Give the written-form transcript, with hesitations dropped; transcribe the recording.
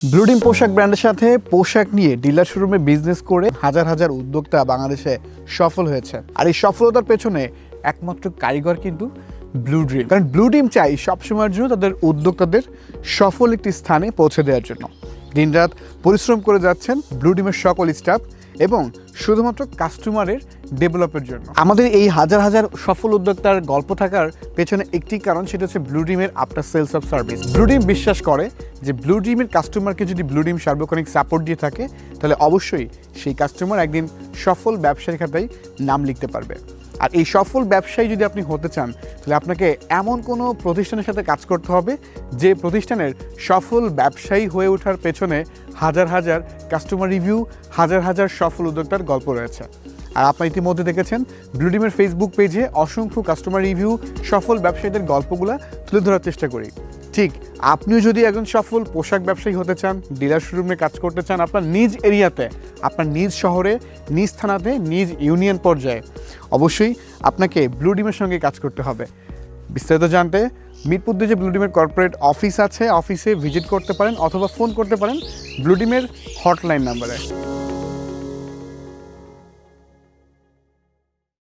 ব্লুডিম পোশাক ব্র্যান্ডের সাথে পোশাক নিয়ে ডিলার শোরুমে বিজনেস করে হাজার হাজার উদ্যোক্তা বাংলাদেশে সফল হয়েছে। আর এই সফলতার পেছনে একমাত্র কারিগর কিন্তু ব্লু ড্রিম। কারণ ব্লু ড্রিম চাই সবসময়ের জন্য তাদের উদ্যোক্তাদের সফল একটি স্থানে পৌঁছে দেওয়ার জন্য। দিনরাত পরিশ্রম করে যাচ্ছেন ব্লু ড্রিমের সকল স্টাফ এবং শুধুমাত্র কাস্টমারের ডেভেলপের জন্য। আমাদের এই হাজার হাজার সফল উদ্যোক্তার গল্প থাকার পেছনে একটি কারণ, সেটা হচ্ছে ব্লু ড্রিমের after sales of service. Blue Dream বিশ্বাস করে যে ব্লু ড্রিমের কাস্টমারকে যদি ব্লু ড্রিম সার্বক্ষণিক সাপোর্ট দিয়ে থাকে তাহলে অবশ্যই সেই কাস্টমার একদিন সফল ব্যবসায়ী খাতায় নাম লিখতে পারবে। আর এই সফল ব্যবসায়ী যদি আপনি হতে চান তাহলে আপনাকে এমন কোনো প্রতিষ্ঠানের সাথে কাজ করতে হবে যে প্রতিষ্ঠানের সফল ব্যবসায়ী হয়ে ওঠার পেছনে হাজার হাজার কাস্টমার রিভিউ, হাজার হাজার সফল উদ্যোক্তার গল্প রয়েছে। আর আপনারা ইতিমধ্যে দেখেছেন ব্লু ড্রিমের ফেসবুক পেজে অসংখ্য কাস্টমার রিভিউ, সফল ব্যবসায়ীদের গল্পগুলো তুলে ধরার চেষ্টা করি। ঠিক আপনিও যদি একজন সফল পোশাক ব্যবসায়ী হতে চান, ডিলার শোরুমে কাজ করতে চান আপনার নিজ এরিয়াতে, আপনার নিজ শহরে, নিজ থানাতে, নিজ ইউনিয়ন পর্যায়ে, অবশ্যই আপনাকে ব্লু ড্রিমের সঙ্গে কাজ করতে হবে। বিস্তারিত জানতে মিরপুর যে ব্লু ড্রিমের কর্পোরেট অফিস আছে, অফিসে ভিজিট করতে পারেন অথবা ফোন করতে পারেন ব্লু ড্রিমের হটলাইন নাম্বারে।